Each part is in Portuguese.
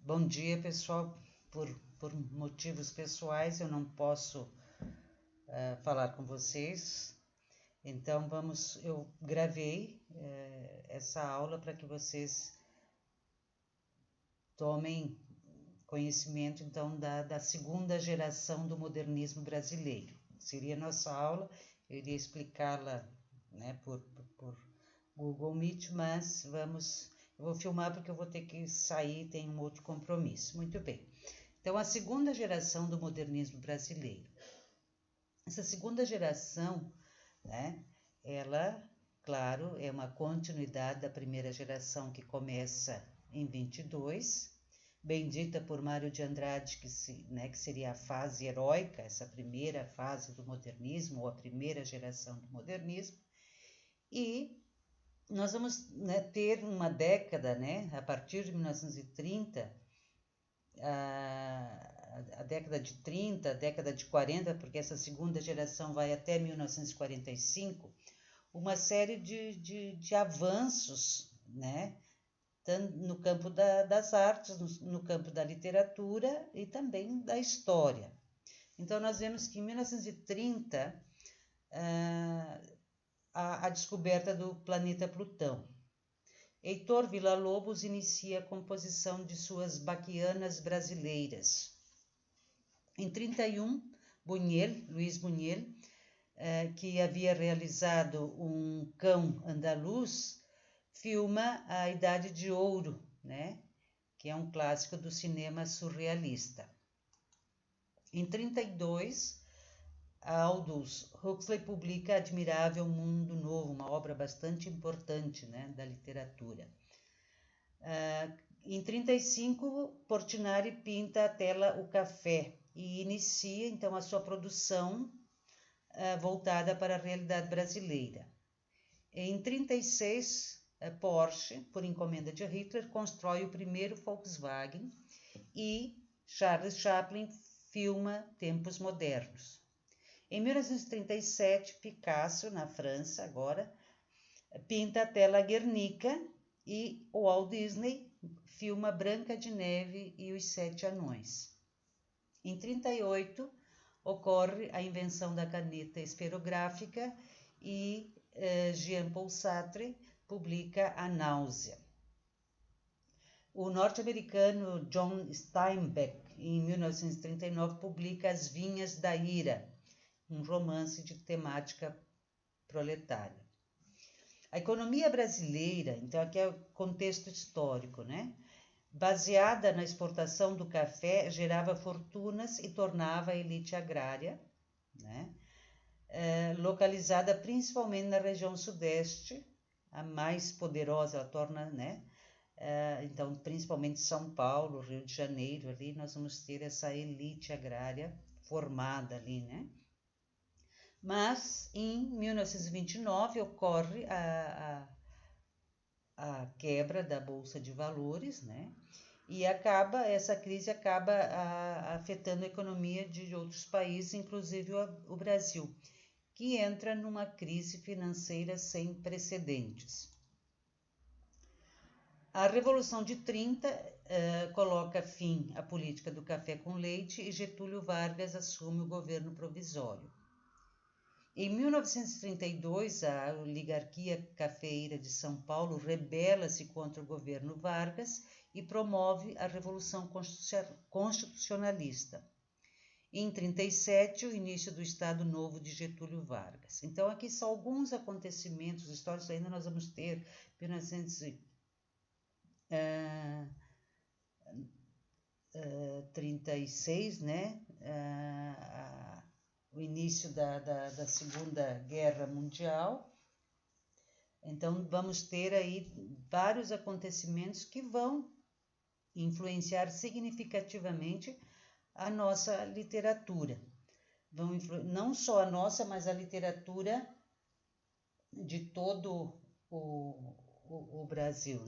Bom dia, pessoal. Por motivos pessoais, eu não posso falar com vocês. Então, eu gravei essa aula para que vocês tomem conhecimento, então, da segunda geração do modernismo brasileiro. Seria a nossa aula, eu iria explicá-la, né, por Google Meet, mas eu vou filmar porque eu vou ter que sair, tem um outro compromisso. Muito bem. Então, a segunda geração do modernismo brasileiro. Essa segunda geração, né, ela, claro, é uma continuidade da primeira geração que começa em 22, bem dita por Mário de Andrade, que seria a fase heróica, essa primeira fase do modernismo, ou a primeira geração do modernismo, e nós vamos ter uma década, a partir de 1930, a década de 30, a década de 40, porque essa segunda geração vai até 1945, uma série de avanços, tanto no campo das artes, no campo da literatura e também da história. Então, nós vemos que em 1930, a descoberta do planeta Plutão. Heitor Villa-Lobos inicia a composição de suas baquianas brasileiras. Em 31, Luiz Buñuel, que havia realizado um cão andaluz, filma A Idade de Ouro, que é um clássico do cinema surrealista. Em 32, Aldous Huxley publica Admirável Mundo Novo, uma obra bastante importante da literatura. Em 35, Portinari pinta a tela O Café e inicia então a sua produção voltada para a realidade brasileira. Em 36, Porsche, por encomenda de Hitler, constrói o primeiro Volkswagen e Charles Chaplin filma Tempos Modernos. Em 1937, Picasso, na França, agora, pinta a tela Guernica e o Walt Disney filma Branca de Neve e os Sete Anões. Em 38, ocorre a invenção da caneta esferográfica e Jean-Paul Sartre publica A Náusea. O norte-americano John Steinbeck, em 1939, publica As Vinhas da Ira, um romance de temática proletária. A economia brasileira, então aqui é o contexto histórico, baseada na exportação do café, gerava fortunas e tornava a elite agrária, localizada principalmente na região sudeste, a mais poderosa, ela torna, então principalmente São Paulo, Rio de Janeiro, ali nós vamos ter essa elite agrária formada ali, Mas, em 1929, ocorre a quebra da Bolsa de Valores, e essa crise acaba afetando a economia de outros países, inclusive o Brasil, que entra numa crise financeira sem precedentes. A Revolução de 30 coloca fim à política do café com leite e Getúlio Vargas assume o governo provisório. Em 1932, a oligarquia cafeeira de São Paulo rebela-se contra o governo Vargas e promove a Revolução Constitucionalista. Em 1937, o início do Estado Novo de Getúlio Vargas. Então, aqui são alguns acontecimentos históricos, ainda nós vamos ter 1936, o início da Segunda Guerra Mundial. Então, vamos ter aí vários acontecimentos que vão influenciar significativamente a nossa literatura. Não só a nossa, mas a literatura de todo o Brasil,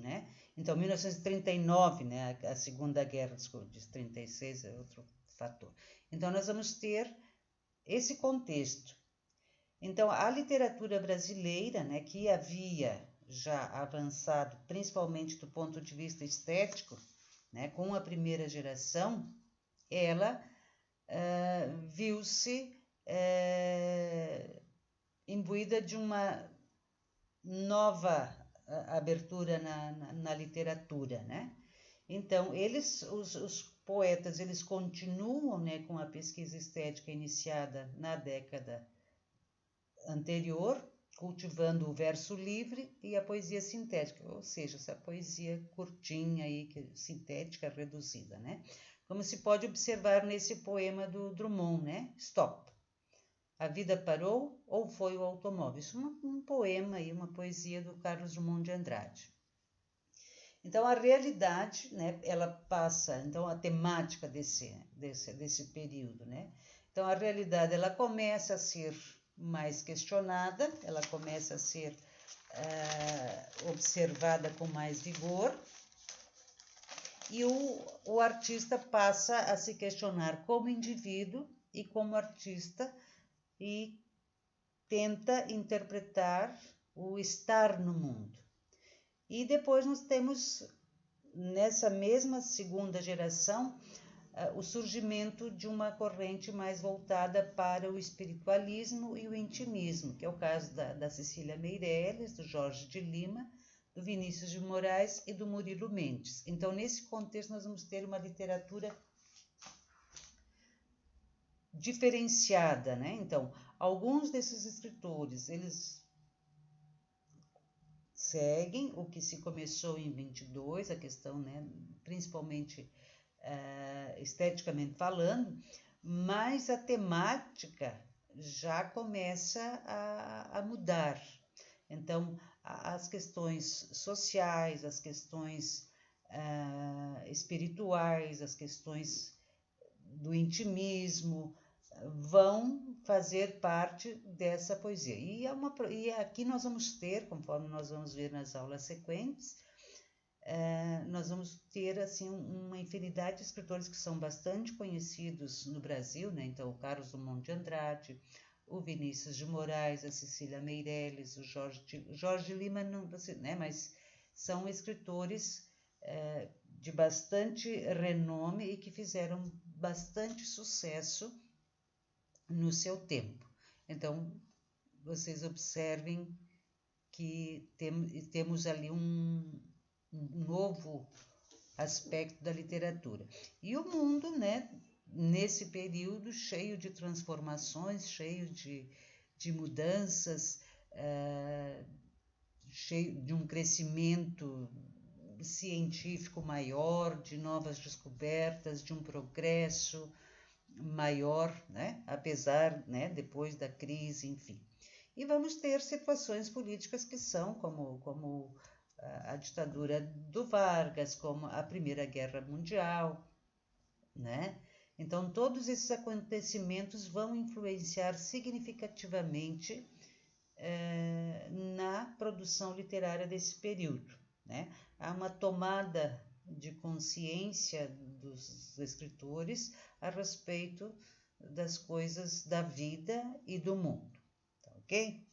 Então, 1939, a Segunda Guerra, desculpa, de 36 é outro fator. Então, nós vamos ter esse contexto. Então, a literatura brasileira, que havia já avançado, principalmente do ponto de vista estético, né? Com a primeira geração, ela viu-se imbuída de uma nova abertura na literatura, né? Então, os poetas, eles continuam, né, com a pesquisa estética iniciada na década anterior, cultivando o verso livre e a poesia sintética, ou seja, essa poesia curtinha aí, sintética, reduzida, né? Como se pode observar nesse poema do Drummond, né? Stop. A vida parou ou foi o automóvel? Isso é um poema aí, uma poesia do Carlos Drummond de Andrade. Então, a realidade, né, ela passa, então, a temática desse período, né? Então, a realidade, ela começa a ser mais questionada, ela começa a ser observada com mais vigor, e o artista passa a se questionar como indivíduo e como artista e tenta interpretar o estar no mundo. E depois nós temos, nessa mesma segunda geração, o surgimento de uma corrente mais voltada para o espiritualismo e o intimismo, que é o caso da Cecília Meirelles, do Jorge de Lima, do Vinícius de Moraes e do Murilo Mendes. Então, nesse contexto, nós vamos ter uma literatura diferenciada, né? Então, alguns desses escritores, eles seguem o que se começou em 22, a questão, né, principalmente esteticamente falando, mas a temática já começa a mudar. Então, as questões sociais, as questões espirituais, as questões do intimismo, vão fazer parte dessa poesia. E aqui nós vamos ter, conforme nós vamos ver nas aulas sequentes, nós vamos ter assim uma infinidade de escritores que são bastante conhecidos no Brasil, né? Então, o Carlos Drummond de Andrade, o Vinícius de Moraes, a Cecília Meirelles, o Jorge Lima, não, né? Mas são escritores de bastante renome e que fizeram bastante sucesso no seu tempo. Então, vocês observem que temos ali um novo aspecto da literatura. E o mundo, né, nesse período, cheio de transformações, cheio de mudanças, cheio de um crescimento científico maior, de novas descobertas, de um progresso maior, né? Apesar, né, depois da crise, enfim. E vamos ter situações políticas que são como a ditadura do Vargas, como a Primeira Guerra Mundial, né? Então, todos esses acontecimentos vão influenciar significativamente na produção literária desse período, né? Há uma tomada de consciência dos escritores a respeito das coisas da vida e do mundo, tá ok?